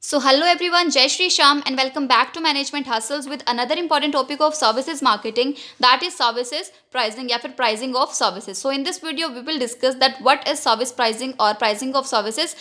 So hello everyone, Jai Shri Sham and welcome back to Management Hustles with another important topic of services marketing, that is services pricing या फिर pricing of services. So in this video we will discuss that what is service pricing or pricing of services,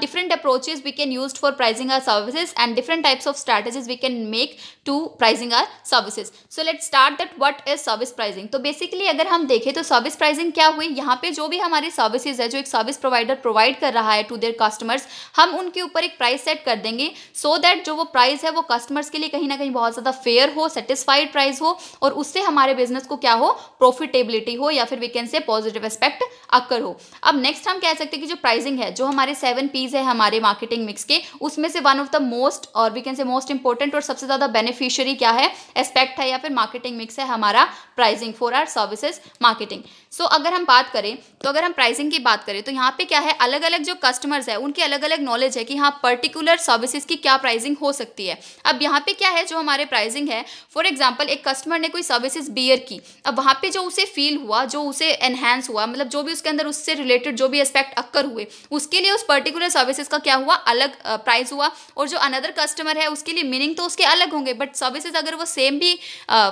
different approaches we can use for pricing our services and different types of strategies we can make to pricing our services. So let's start that what is service pricing. तो basically अगर हम देखें तो service pricing क्या हुई, यहाँ पे जो भी हमारी सर्विसेज है जो एक सर्विस प्रोवाइडर प्रोवाइड कर रहा है टू देयर कस्टमर्स, हम उनके ऊपर एक प्राइस सेट कर देंगे सो दैट जो वो प्राइस है वो कस्टमर्स के लिए कहीं ना कहीं बहुत ज़्यादा फेयर हो, सेटिस्फाइड प्राइस हो और उससे हमारे बिजनेस को क्या हो, प्रॉफिटेबिलिटी हो या फिर we can say positive aspect occur हो. अब नेक्स्ट हम कह सकते हैं कि जो प्राइसिंग है, जो हमारे 7 P's है हमारे मार्केटिंग मिक्स के, उसमें से वन ऑफ द मोस्ट और we can say most important और सबसे ज़्यादा बेनिफिशियरी क्या है, एस्पेक्ट है या फिर मार्केटिंग मिक्स है हमारा pricing for our services marketing. So अगर हम बात करें तो अगर हम प्राइसिंग की बात करें तो यहाँ पे क्या है, अलग अलग जो कस्टमर्स है उनकी अलग अलग नॉलेज है कि हाँ पर्टिकुलर सर्विसेज की क्या प्राइसिंग हो सकती है. अब यहाँ पे क्या है, जो हमारे प्राइसिंग है, फॉर एग्जांपल एक कस्टमर ने कोई सर्विसेज बियर की, अब वहाँ पे जो उसे फील हुआ, जो उसे एनहांस हुआ, मतलब जो भी उसके अंदर उससे रिलेटेड जो भी एस्पेक्ट अक्कर हुए, उसके लिए उस पर्टिकुलर सर्विसेज का क्या हुआ, अलग प्राइस हुआ. और जो अनदर कस्टमर है उसके लिए मीनिंग तो उसके अलग होंगे, बट सर्विसेज अगर वो सेम भी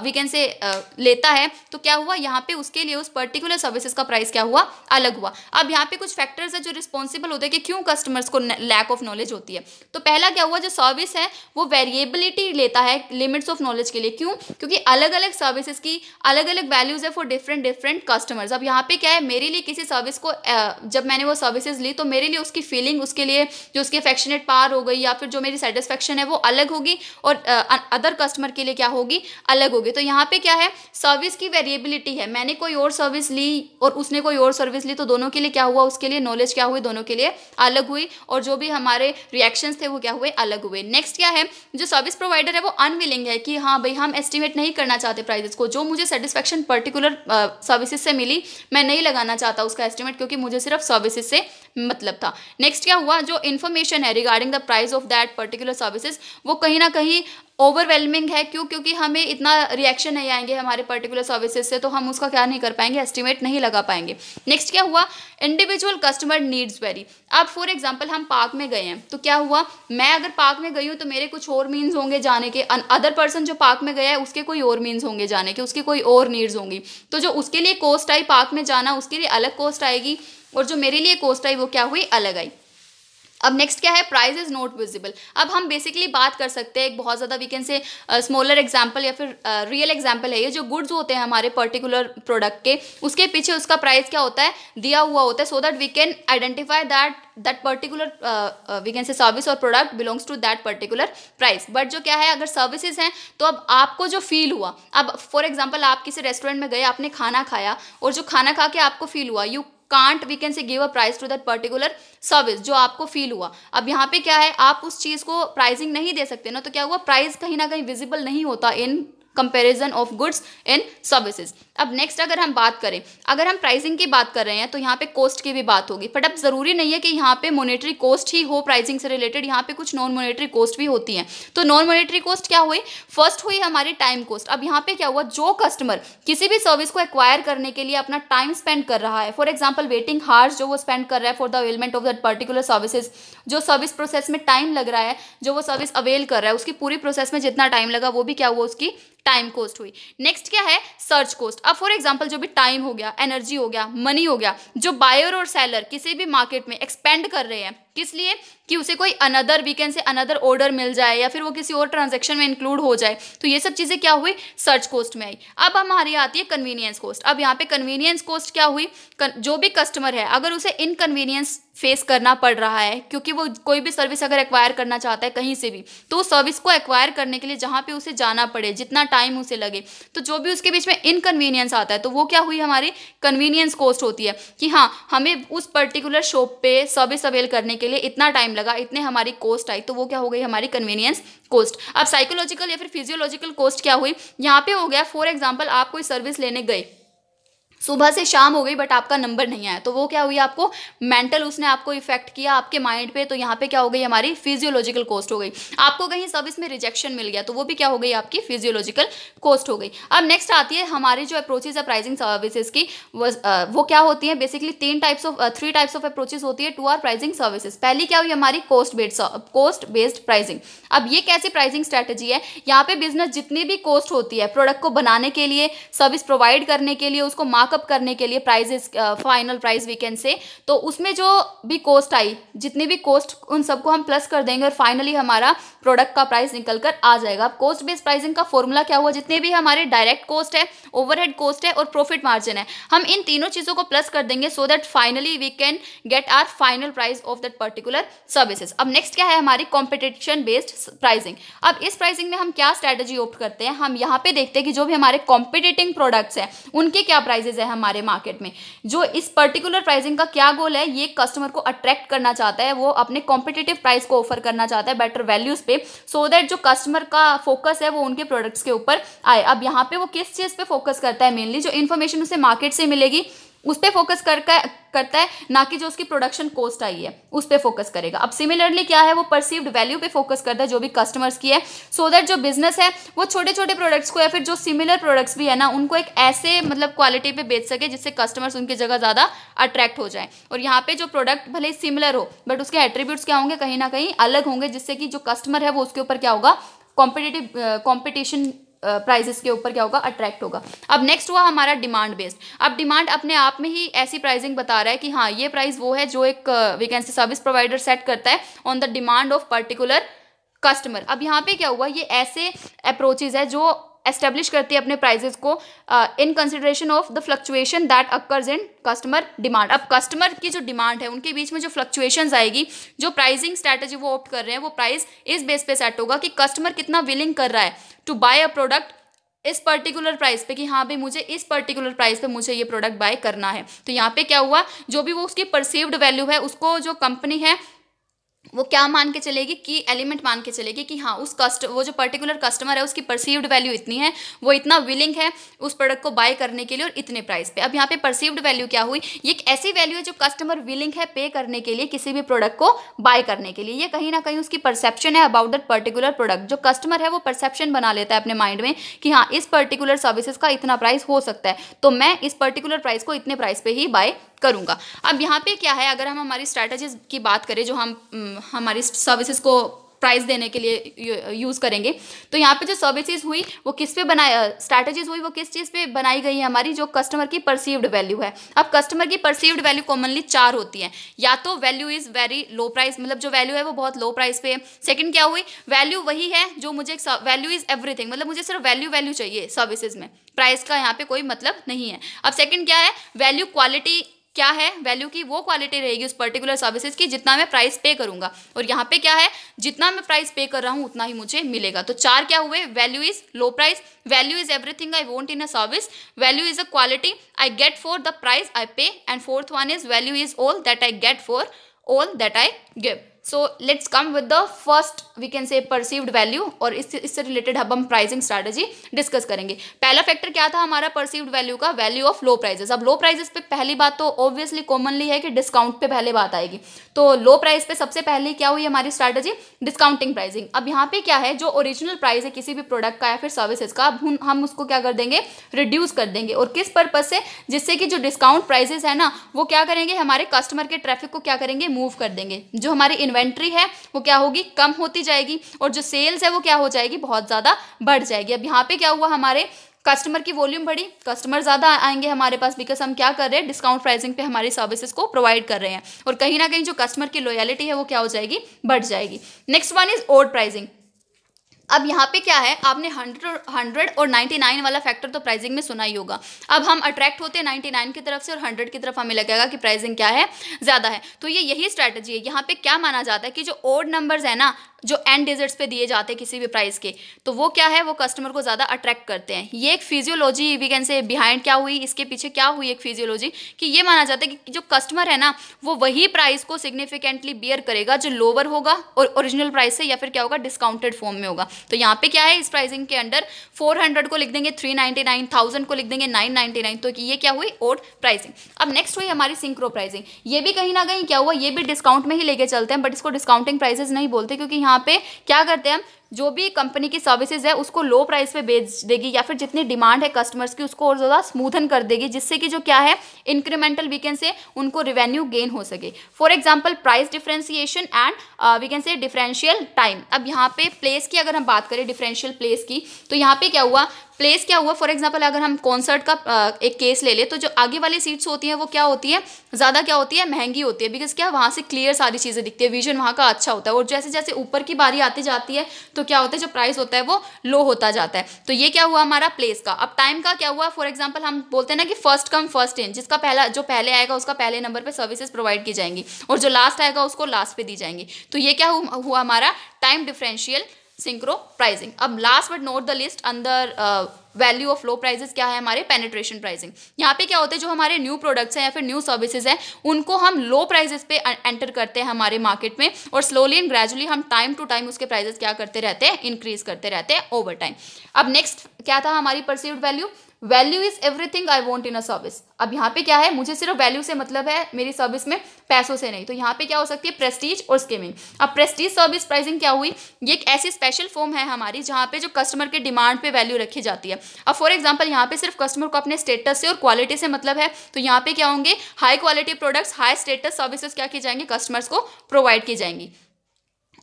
वी कैन से लेता है तो क्या हुआ, यहाँ पे उसके लिए उस पर्टिकुलर सर्विसेज का प्राइस क्या हुआ, अलग हुआ. अब यहाँ पे कुछ फैक्टर्स है जो रिस्पॉन्सिबल होते हैं कि क्यों कस्टमर्स को लैक ऑफ नॉलेज होती है. तो पहला क्या हुआ, जो सर्विस है वो वेरिएबिलिटी लेता है लिमिट्स ऑफ नॉलेज के लिए. क्यों? क्योंकि अलग अलग सर्विसेज की अलग अलग वैल्यूज है फॉर डिफरेंट कस्टमर्स. अब यहाँ पे क्या है, मेरे लिए किसी सर्विस को जब मैंने वो सर्विसेज ली तो मेरे लिए उसकी फीलिंग, उसके लिए जो उसकी अफेक्शनेट पावर हो गई या फिर जो मेरी सेटिस्फेक्शन है वो अलग होगी और अदर कस्टमर के लिए क्या होगी, अलग होगी. तो यहाँ पे क्या है, सर्विस की वेरिएबिलिटी है. मैंने कोई और सर्विस ली और उसने कोई और सर्विस ली तो दोनों के लिए क्या हुआ, उसके लिए नॉलेज क्या हुई, दोनों के लिए अलग हुई और जो भी हमारे रिएक्शंस थे वो क्या हुए, अलग हुए. नेक्स्ट क्या है, जो सर्विस प्रोवाइडर है वो अनविलिंग है कि हाँ भाई हम एस्टिमेट नहीं करना चाहते प्राइसेस को, जो मुझे सेटिस्फेक्शन पर्टिकुलर सर्विसेज से मिली मैं नहीं लगाना चाहता उसका एस्टिमेट, क्योंकि मुझे सिर्फ सर्विसेज से मतलब था. नेक्स्ट क्या हुआ, जो इन्फॉर्मेशन है regarding the price of that particular services वो कहीं ना कहीं ओवरवेलमिंग है. क्यों? क्योंकि हमें इतना रिएक्शन नहीं आएंगे हमारे पर्टिकुलर सर्विसेज से, तो हम उसका क्या नहीं कर पाएंगे, एस्टिमेट नहीं लगा पाएंगे. नेक्स्ट क्या हुआ, इंडिविजुअल कस्टमर नीड्स वेरी. अब फॉर एग्जांपल हम पार्क में गए हैं तो क्या हुआ, मैं अगर पार्क में गई हूँ तो मेरे कुछ और मीन्स होंगे जाने के, अदर पर्सन जो पार्क में गया है उसके कोई और मीन्स होंगे जाने के, उसकी कोई और नीड्स होंगी. तो जो उसके लिए कॉस्ट आई पार्क में जाना, उसके लिए अलग कॉस्ट आएगी और जो मेरे लिए कॉस्ट आई वो क्या हुई, अलग आई. अब नेक्स्ट क्या है, प्राइस इज नॉट विजिबल. अब हम बेसिकली बात कर सकते हैं एक बहुत ज़्यादा we can say smaller example या फिर रियल एग्जांपल है ये, जो गुड्स होते हैं हमारे पर्टिकुलर प्रोडक्ट के, उसके पीछे उसका प्राइस क्या होता है, दिया हुआ होता है, so that we can identify that particular we can say service और product belongs to that particular price. But जो क्या है, अगर सर्विसेज हैं तो अब आपको जो फील हुआ, अब फॉर एग्जाम्पल आप किसी रेस्टोरेंट में गए, आपने खाना खाया और जो खाना खा के आपको फील हुआ, you can't we can say give a price to that particular service जो आपको फील हुआ. अब यहाँ पे क्या है, आप उस चीज़ को प्राइसिंग नहीं दे सकते ना, तो क्या हुआ, प्राइस कहीं ना कहीं विजिबल नहीं होता in comparison of goods and services. अब नेक्स्ट अगर हम बात करें, अगर हम प्राइसिंग की बात कर रहे हैं तो यहाँ पे कॉस्ट की भी बात होगी, बट अब जरूरी नहीं है कि यहाँ पे मॉनेटरी कॉस्ट ही हो प्राइसिंग से रिलेटेड, यहाँ पे कुछ नॉन मॉनेटरी कॉस्ट भी होती हैं. तो नॉन मॉनेटरी कॉस्ट क्या हुई, फर्स्ट हुई हमारी टाइम कॉस्ट. अब यहाँ पे क्या हुआ, जो कस्टमर किसी भी सर्विस को एक्वायर करने के लिए अपना टाइम स्पेंड कर रहा है, फॉर एग्जाम्पल वेटिंग हार्स जो वो स्पेंड कर रहा है for the availment of that particular services, जो सर्विस प्रोसेस में टाइम लग रहा है, जो वो सर्विस अवेल कर रहा है, उसकी पूरी प्रोसेस में जितना टाइम लगा वो भी क्या हुआ, उसकी टाइम कॉस्ट हुई. नेक्स्ट क्या है, सर्च कॉस्ट. अब फॉर एग्जांपल जो भी टाइम हो गया, एनर्जी हो गया, मनी हो गया, जो बायर और सेलर किसी भी मार्केट में एक्सपेंड कर रहे हैं, किस लिए, कि उसे कोई another we can say another order मिल जाए या फिर वो किसी और ट्रांजैक्शन में इंक्लूड हो जाए, तो ये सब चीज़ें क्या हुई, सर्च कॉस्ट में आई. अब हमारी आती है कन्वीनियंस कॉस्ट. अब यहाँ पे कन्वीनियंस कॉस्ट क्या हुई, जो भी कस्टमर है अगर उसे इनकन्वीनियंस फेस करना पड़ रहा है, क्योंकि वो कोई भी सर्विस अगर एक्वायर करना चाहता है कहीं से भी, तो उस सर्विस को एक्वायर करने के लिए जहाँ पे उसे जाना पड़े, जितना टाइम उसे लगे, तो जो भी उसके बीच में इनकन्वीनियंस आता है तो वो क्या हुई, हमारी कन्वीनियंस कॉस्ट होती है कि हाँ हमें उस पर्टिकुलर शॉप पे सर्विस अवेल करने के लिए इतना टाइम लगा, इतने हमारी कॉस्ट आई, तो वो क्या हो गई, हमारी कन्वीनियंस कॉस्ट. अब साइकोलॉजिकल या फिर फिजियोलॉजिकल कॉस्ट क्या हुई, यहाँ पे हो गया, फॉर एग्जाम्पल आप कोई सर्विस लेने गए, सुबह से शाम हो गई बट आपका नंबर नहीं आया, तो वो क्या हुई, आपको मेंटल उसने आपको इफेक्ट किया आपके माइंड पे, तो यहाँ पे क्या हो गई, हमारी फिजियोलॉजिकल कॉस्ट हो गई। आपको कहीं सर्विस में रिजेक्शन मिल गया तो वो भी क्या हो गई, आपकी फिजियोलॉजिकल कॉस्ट हो गई। अब नेक्स्ट आती है हमारी जो अप्रोचेज है प्राइसिंग सर्विसेज की, वो क्या होती है, basically three types of approaches होती है टू आर प्राइसिंग सर्विसेज। पहली क्या हुई हमारी, कोस्ट बेस्ड प्राइसिंग। अब ये कैसी प्राइसिंग स्ट्रेटेजी है, यहाँ पे बिजनेस जितनी भी कॉस्ट होती है प्रोडक्ट को बनाने के लिए, सर्विस प्रोवाइड करने के लिए, उसको मार्कअप करने के लिए, prices final price we can say, तो उसमें जो भी कॉस्ट आई, जितनी भी कॉस्ट, उन सबको हम प्लस कर देंगे और फाइनली हमारा प्रोडक्ट का प्राइस निकल कर आ जाएगा। अब कॉस्ट बेस्ड प्राइसिंग का फॉर्मूला क्या हुआ, जितने भी हमारे डायरेक्ट कॉस्ट है, ओवरहेड कॉस्ट है और प्रॉफिट मार्जिन है, हम इन तीनों चीजों को प्लस कर देंगे so that finally we can get our final price of that particular services. अब नेक्स्ट क्या है, हमारी कॉम्पिटिशन बेस्ड प्राइसिंग। अब इस प्राइसिंग में हम क्या स्ट्रेटेजी ऑप्ट करते हैं, हम यहाँ पे देखते हैं कि जो भी हमारे कॉम्पिटिटिंग प्रोडक्ट्स हैं उनके क्या प्राइसेस है हमारे मार्केट में। जो इस पर्टिकुलर प्राइसिंग का क्या गोल है, ये कस्टमर को अट्रैक्ट करना चाहता है, वो अपने कॉम्पिटिटिव प्राइस को ऑफर करना चाहता है बेटर वैल्यूज पे, सो दैट जो कस्टमर का फोकस है वो उनके प्रोडक्ट्स के ऊपर आए। अब यहाँ पे वो किस चीज पे फोकस करता है, मेनली जो इन्फॉर्मेशन उसे मार्केट से मिलेगी उस पे फोकस करता है, ना कि जो उसकी प्रोडक्शन कॉस्ट आई है उस पे फोकस करेगा। अब सिमिलरली क्या है, वो परसीव्ड वैल्यू पे फोकस करता है जो भी कस्टमर्स की है, सो दैट जो बिजनेस है वो छोटे छोटे प्रोडक्ट्स को या फिर जो सिमिलर प्रोडक्ट्स भी है ना उनको एक ऐसे मतलब क्वालिटी पे बेच सके जिससे कस्टमर्स उनकी जगह ज़्यादा अट्रैक्ट हो जाए। और यहाँ पे जो प्रोडक्ट भले ही सिमिलर हो बट उसके एट्रीब्यूट्स क्या होंगे, कहीं ना कहीं अलग होंगे, जिससे कि जो कस्टमर है वो उसके ऊपर क्या होगा, कॉम्पिटिशन प्राइसेस के ऊपर क्या होगा, अट्रैक्ट होगा। अब नेक्स्ट हुआ हमारा डिमांड बेस्ड। अब डिमांड अपने आप में ही ऐसी प्राइसिंग बता रहा है कि हाँ ये प्राइस वो है जो एक we can say service provider set करता है on the demand of particular customer. अब यहाँ पे क्या हुआ, ये ऐसे अप्रोचेज है जो एस्टेब्लिश करती है अपने प्राइजेस को in consideration of the fluctuation that occurs in customer demand. अब कस्टमर की जो डिमांड है उनके बीच में जो फ्लक्चुएशंस आएगी, जो प्राइसिंग स्ट्रैटेजी वो ऑप्ट कर रहे हैं वो प्राइस इस बेस पे सेट होगा कि कस्टमर कितना विलिंग कर रहा है टू बाय अ प्रोडक्ट इस पर्टिकुलर प्राइस पे, कि हाँ भाई मुझे इस पर्टिकुलर प्राइस पे मुझे ये प्रोडक्ट बाय करना है। तो यहाँ पे क्या हुआ, जो भी वो उसकी परसीव्ड वैल्यू है उसको जो कंपनी है वो क्या मान के चलेगी, की एलिमेंट मान के चलेगी कि हाँ वो जो पर्टिकुलर कस्टमर है उसकी परसीव्ड वैल्यू इतनी है, वो इतना विलिंग है उस प्रोडक्ट को बाय करने के लिए और इतने प्राइस पे। अब यहाँ पे परसीव्ड वैल्यू क्या हुई, ये एक ऐसी वैल्यू है जो कस्टमर विलिंग है पे करने के लिए किसी भी प्रोडक्ट को बाय करने के लिए। ये कहीं ना कहीं उसकी परसेप्शन है अबाउट दैट पर्टिकुलर प्रोडक्ट। जो कस्टमर है वो परसेप्शन बना लेता है अपने माइंड में कि हाँ इस पर्टिकुलर सर्विसेज का इतना प्राइस हो सकता है, तो मैं इस पर्टिकुलर प्राइस को इतने प्राइस पे ही बाय करूंगा। अब यहाँ पे क्या है, अगर हम हमारी स्ट्रैटेजीज की बात करें जो हम हमारी सर्विसेज को प्राइस देने के लिए यूज़ करेंगे, तो यहाँ पे जो सर्विसेज हुई वो किस पे स्ट्रैटेजीज हुई वो किस चीज़ पे बनाई गई है, हमारी जो कस्टमर की परसीव्ड वैल्यू है। अब कस्टमर की परसीव्ड वैल्यू कॉमनली 4 होती है, या तो value is very low price, मतलब जो वैल्यू है वो बहुत लो प्राइस पे है। सेकंड क्या हुई, वैल्यू वही है जो मुझे, वैल्यू इज़ एवरीथिंग, मतलब मुझे सिर्फ वैल्यू चाहिए सर्विसेज में, प्राइस का यहाँ पे कोई मतलब नहीं है। अब सेकंड क्या है, वैल्यू क्वालिटी क्या है, वैल्यू की वो क्वालिटी रहेगी उस पर्टिकुलर सर्विसेज की जितना मैं प्राइस पे करूंगा, और यहाँ पे क्या है, जितना मैं प्राइस पे कर रहा हूँ उतना ही मुझे मिलेगा। तो 4 क्या हुए, value is low price, value is everything I want in a service, value is a quality I get for the price I pay, and fourth one is value is all that I get for all that I give. So let's come with the first we can say perceived value, और इससे related अब हम pricing strategy discuss करेंगे। पहला factor क्या था हमारा perceived value का, वैल्यू ऑफ लो प्राइसेस। अब लो प्राइसेस पे पहली बात तो ऑब्वियसली कॉमनली है कि डिस्काउंट पे पहले बात आएगी, तो लो प्राइस पे सबसे पहले क्या हुई हमारी स्ट्रैटेजी, डिस्काउंटिंग प्राइसिंग। अब यहाँ पे क्या है, जो ओरिजिनल प्राइस है किसी भी प्रोडक्ट का या फिर सर्विसेज का, अब हम उसको क्या कर देंगे, रिड्यूस कर देंगे। और किस पर्पज से, जिससे कि जो डिस्काउंट प्राइसेस है ना वो क्या करेंगे, हमारे कस्टमर के ट्रैफिक को क्या करेंगे, मूव कर देंगे। जो हमारी इन्वेंट्री है वो क्या होगी, कम होती जाएगी, और जो सेल्स है वो क्या हो जाएगी, बहुत ज़्यादा बढ़ जाएगी। अब यहाँ पे क्या हुआ, हमारे कस्टमर की वॉल्यूम बढ़ी, कस्टमर ज़्यादा आएंगे हमारे पास, बिकॉज हम क्या कर रहे हैं, डिस्काउंट प्राइसिंग पे हमारी सर्विसेज को प्रोवाइड कर रहे हैं, और कहीं ना कहीं जो कस्टमर की लॉयलिटी है वो क्या हो जाएगी, बढ़ जाएगी। Next one is odd pricing. अब यहाँ पे क्या है, आपने 100 और 99 वाला फैक्टर तो प्राइसिंग में सुना ही होगा। अब हम अट्रैक्ट होते हैं 99 की तरफ से, और 100 की तरफ हमें लगेगा कि प्राइसिंग क्या है, ज़्यादा है। तो ये यही स्ट्रैटेजी है। यहाँ पे क्या माना जाता है कि जो ओड नंबर्स है ना, जो एंड डिजिट्स पे दिए जाते हैं किसी भी प्राइस के, तो वो क्या है, वो कस्टमर को ज़्यादा अट्रैक्ट करते हैं। ये एक physiology we can say behind क्या हुई, इसके पीछे क्या हुई एक फिजियोलॉजी, कि ये माना जाता है कि जो कस्टमर है ना वो वही प्राइस को सिग्निफिकेंटली बियर करेगा जो लोअर होगा और ओरिजिनल प्राइस से, या फिर क्या होगा, डिस्काउंटेड फॉर्म में होगा। तो यहाँ पे क्या है, इस प्राइसिंग के अंडर 400 को लिख देंगे 399, 1000 को लिख देंगे 999, तो ये क्या हुई, ओड प्राइसिंग। अब नेक्स्ट हुई हमारी सिंक्रो प्राइसिंग। ये भी कहीं ना कहीं क्या हुआ, ये भी डिस्काउंट में ही लेके चलते हैं, बट इसको डिस्काउंटिंग प्राइसेस नहीं बोलते, क्योंकि यहाँ पे क्या करते हैं हम, जो भी कंपनी की सर्विसेज है उसको लो प्राइस पे बेच देगी, या फिर जितनी डिमांड है कस्टमर्स की उसको और ज़्यादा स्मूथन कर देगी, जिससे कि जो क्या है इंक्रीमेंटल वी कैन से उनको रेवेन्यू गेन हो सके। For example price differentiation and we can say differential time. अब यहाँ पे प्लेस की अगर हम बात करें, डिफरेंशियल प्लेस की, तो यहाँ पे क्या हुआ, प्लेस क्या हुआ, फॉर एग्जांपल अगर हम कॉन्सर्ट का एक केस ले ले, तो जो आगे वाली सीट्स होती हैं वो क्या होती है, ज़्यादा क्या होती है, महंगी होती है, बिकॉज क्या वहाँ से क्लियर सारी चीज़ें दिखती है, विजन वहाँ का अच्छा होता है। और जैसे जैसे ऊपर की बारी आती जाती है तो क्या होता है, जो प्राइस होता है वो लो होता जाता है। तो ये क्या हुआ हमारा प्लेस का। अब टाइम का क्या हुआ, फॉर एग्जाम्पल हम बोलते हैं ना कि फर्स्ट कम फर्स्ट इन, जिसका पहला जो पहले आएगा उसका पहले नंबर पर सर्विसेज प्रोवाइड की जाएंगी, और जो लास्ट आएगा उसको लास्ट पे दी जाएंगी। तो ये क्या हुआ हमारा टाइम डिफरेंशियल सिंक्रो प्राइसिंग। अब last but not the list अंदर वैल्यू ऑफ लो प्राइसेस क्या है, हमारे पेनिट्रेशन प्राइसिंग। यहाँ पे क्या होता है, जो हमारे न्यू प्रोडक्ट्स हैं या फिर न्यू सर्विसेज हैं उनको हम लो प्राइसेस पे एंटर करते हैं हमारे मार्केट में, और स्लोली एंड ग्रेजुअली हम टाइम टू टाइम उसके प्राइसेस क्या करते रहते हैं, इंक्रीज करते रहते हैं ओवर टाइम। अब नेक्स्ट क्या था हमारी perceived value, value is everything I want in a service. अब यहाँ पे क्या है, मुझे सिर्फ वैल्यू से मतलब है मेरी सर्विस में, पैसों से नहीं। तो यहाँ पे क्या हो सकती है, प्रेस्टीज और स्कीमिंग। अब प्रेस्टीज सर्विस प्राइसिंग क्या हुई, ये एक ऐसी स्पेशल फॉर्म है हमारी जहाँ पे जो कस्टमर के डिमांड पे वैल्यू रखी जाती है। अब फॉर एग्जांपल यहाँ पे सिर्फ कस्टमर को अपने स्टेटस से और क्वालिटी से मतलब है, तो यहाँ पे क्या होंगे, high quality products, high status services क्या की जाएंगी, कस्टमर्स को प्रोवाइड की जाएंगी।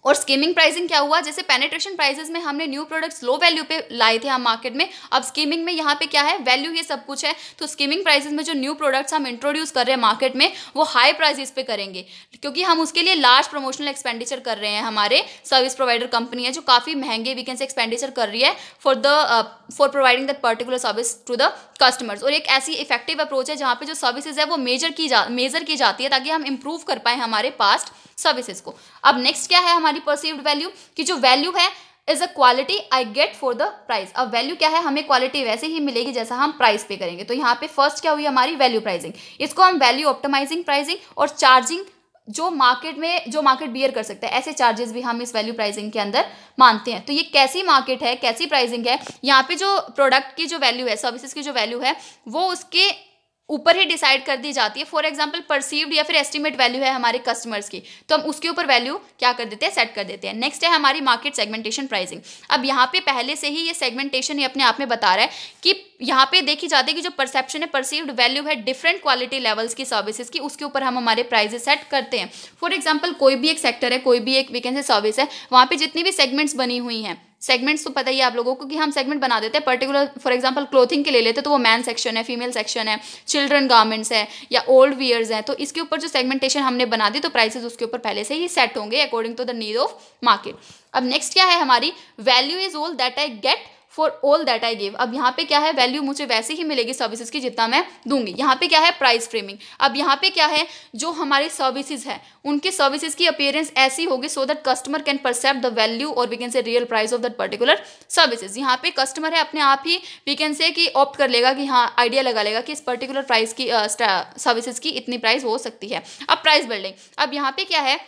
और स्कीमिंग प्राइसिंग क्या हुआ, जैसे पेनिट्रेशन प्राइसेस में हमने न्यू प्रोडक्ट्स लो वैल्यू पे लाए थे हम मार्केट में, अब स्कीमिंग में यहाँ पे क्या है, वैल्यू ये सब कुछ है। तो स्कीमिंग प्राइसेस में जो न्यू प्रोडक्ट्स हम इंट्रोड्यूस कर रहे हैं मार्केट में वो हाई प्राइसेस पे करेंगे, क्योंकि हम उसके लिए लार्ज प्रमोशनल एक्सपेंडिचर कर रहे हैं। हमारे सर्विस प्रोवाइडर कंपनी है जो काफ़ी महंगे वीकेंड से एक्सपेंडिचर कर रही है for providing that particular service to the customers. और एक ऐसी इफेक्टिव अप्रोच है जहाँ पे जो सर्विसेज है वो मेजर की जाती है, ताकि हम इंप्रूव कर पाए हमारे पास्ट सर्विसेज को। अब नेक्स्ट क्या है हमारी परसीव्ड वैल्यू, कि जो वैल्यू है is a quality I get for the price. अब वैल्यू क्या है, हमें क्वालिटी वैसे ही मिलेगी जैसा हम प्राइस पे करेंगे। तो यहाँ पे फर्स्ट क्या हुई हमारी वैल्यू प्राइसिंग, इसको हम वैल्यू ऑप्टिमाइजिंग प्राइसिंग और चार्जिंग, जो मार्केट बियर कर सकता है, ऐसे चार्जेस भी हम इस वैल्यू प्राइसिंग के अंदर मानते हैं। तो ये कैसी मार्केट है, कैसी प्राइसिंग है, यहाँ पे जो प्रोडक्ट की जो वैल्यू है, सर्विसेज की जो वैल्यू है वो उसके ऊपर ही डिसाइड कर दी जाती है। फॉर एग्जांपल परसीव्ड या फिर एस्टिमेट वैल्यू है हमारे कस्टमर्स की, तो हम उसके ऊपर वैल्यू क्या कर देते हैं, सेट कर देते हैं। नेक्स्ट है हमारी मार्केट सेगमेंटेशन प्राइसिंग। अब यहाँ पे पहले से ही ये सेगमेंटेशन ही अपने आप में बता रहा है कि यहाँ पे देखी जाती है कि जो परसेप्शन है, परसीव्ड वैल्यू है डिफरेंट क्वालिटी लेवल्स की सर्विसेज की, उसके ऊपर हम हमारे प्राइजेस सेट करते हैं। फॉर एग्जाम्पल कोई भी एक सेक्टर है, कोई भी एक वीकेंड से सर्विस है, वहाँ पे जितनी भी सेगमेंट्स बनी हुई हैं, सेगमेंट्स तो पता ही है आप लोगों को कि हम सेगमेंट बना देते हैं पर्टिकुलर। फॉर एग्जांपल क्लोथिंग के ले लेते हैं तो वो मैन सेक्शन है, फीमेल सेक्शन है, चिल्ड्रन गारमेंट्स है या ओल्ड वियर्स हैं। तो इसके ऊपर जो सेगमेंटेशन हमने बना दी तो प्राइसेस उसके ऊपर पहले से ही सेट होंगे according to the need of market. अब नेक्स्ट क्या है हमारी, value is all that I get for all that I give. अब यहाँ पे क्या है, वैल्यू मुझे वैसे ही मिलेगी सर्विसेज की जितना मैं दूंगी। यहाँ पे क्या है, प्राइस फ्रेमिंग। अब यहाँ पे क्या है, जो हमारी सर्विसेज है उनके सर्विसेज की अपीयरेंस ऐसी होगी so that customer can percept the value और we can say real price of that particular services. यहाँ पे कस्टमर है अपने आप ही वी कैन से कि ऑप्ट कर लेगा कि हाँ, आइडिया लगा लेगा कि इस पर्टिकुलर प्राइस की सर्विसेज की इतनी प्राइस हो सकती है। अब प्राइस बिल्डिंग, अब यहाँ पे क्या है,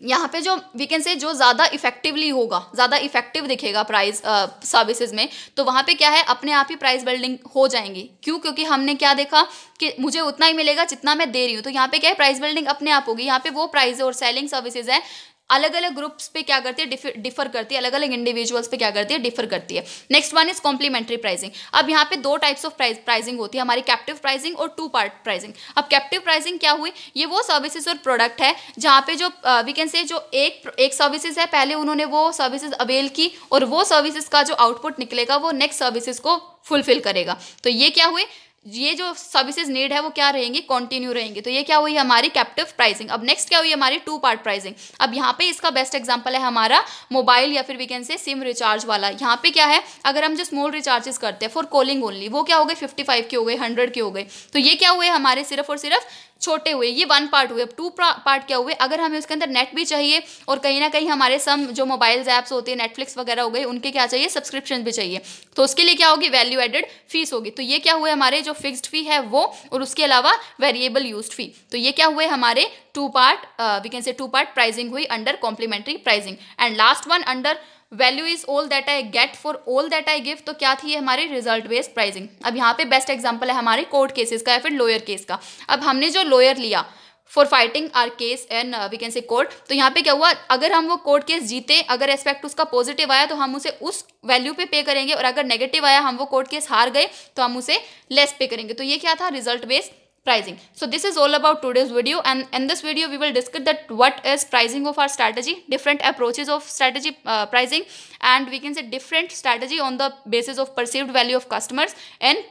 यहाँ पे जो वी कैन से जो ज़्यादा इफेक्टिवली होगा, ज़्यादा इफेक्टिव दिखेगा प्राइस सर्विसेज में, तो वहाँ पे क्या है, अपने आप ही प्राइस बिल्डिंग हो जाएंगी। क्यों, क्योंकि हमने क्या देखा कि मुझे उतना ही मिलेगा जितना मैं दे रही हूँ। तो यहाँ पे क्या है, प्राइस बिल्डिंग अपने आप होगी। यहाँ पे वो प्राइस और सेलिंग सर्विसेज है अलग अलग ग्रुप्स पे क्या करती है, डिफर करती है, अलग अलग इंडिविजुअल्स पे क्या करती है, डिफर करती है। Next one is complementary pricing. अब यहाँ पे दो टाइप्स ऑफ प्राइसिंग होती है हमारी, कैप्टिव प्राइसिंग और टू पार्ट प्राइसिंग। अब कैप्टिव प्राइसिंग क्या हुई, ये वो सर्विसेज और प्रोडक्ट है जहाँ पे जो वी कैन से जो एक सर्विसेज है, पहले उन्होंने वो सर्विसेज अवेल की और वो सर्विसेज का जो आउटपुट निकलेगा वो नेक्स्ट सर्विसेज को फुलफिल करेगा। तो ये क्या हुए, ये जो सर्विसेज नीड है वो क्या रहेंगी, कंटिन्यू रहेंगी। तो ये क्या हुई हमारी कैप्टिव प्राइसिंग। अब नेक्स्ट क्या हुई हमारी टू पार्ट प्राइसिंग। अब यहाँ पे इसका बेस्ट एग्जांपल है हमारा मोबाइल या फिर we can say SIM recharge वाला। यहाँ पे क्या है, अगर हम जो स्मॉल रिचार्जेस करते हैं फॉर कॉलिंग ओनली, वो क्या हो गए 55 के हो गए, 100 के हो गए। तो ये क्या हुए हमारे सिर्फ और सिर्फ छोटे हुए, ये वन पार्ट हुए। अब टू पार्ट क्या हुए, अगर हमें उसके अंदर नेट भी चाहिए और कहीं ना कहीं हमारे सम जो मोबाइल्स ऐप्स होते हैं, नेटफ्लिक्स वगैरह हो गए, उनके क्या चाहिए, सब्सक्रिप्शन भी चाहिए, तो उसके लिए क्या होगी, वैल्यू एडेड फीस होगी। तो ये क्या हुए हमारे जो फिक्स्ड फी है वो, और उसके अलावा वेरिएबल यूज्ड फी। तो ये क्या हुए हमारे two part, we can say two part pricing हुई under complimentary pricing. And last one under value is all that I get for all that I give, तो क्या थी हमारी रिजल्ट बेस्ड प्राइसिंग। अब यहाँ पे बेस्ट एग्जांपल है हमारे कोर्ट केसेस का या फिर लॉयर केस का। अब हमने जो लॉयर लिया for fighting our case and we can say court, तो यहाँ पे क्या हुआ, अगर हम वो कोर्ट केस जीते, अगर एस्पेक्ट उसका पॉजिटिव आया तो हम उसे उस वैल्यू पे करेंगे, और अगर नेगेटिव आया, हम वो कोर्ट केस हार गए, तो हम उसे लेस पे करेंगे। तो ये क्या था, result based pricing. So this is all about today's video, and in this video we will discuss that what is pricing of our strategy, different approaches of strategy pricing, and we can say different strategy on the basis of perceived value of customers and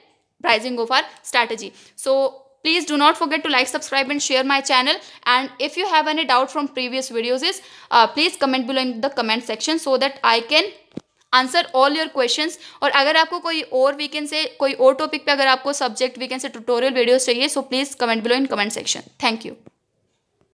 pricing of our strategy. So please do not forget to like, subscribe and share my channel, and if you have any doubt from previous videos is please comment below in the comment section so that I can answer all your questions. और अगर आपको कोई और weekend से कोई और topic पे अगर आपको सब्जेक्ट वीकेंड से ट्यूटोरियल वीडियोस चाहिए, so please comment below in comment section. Thank you.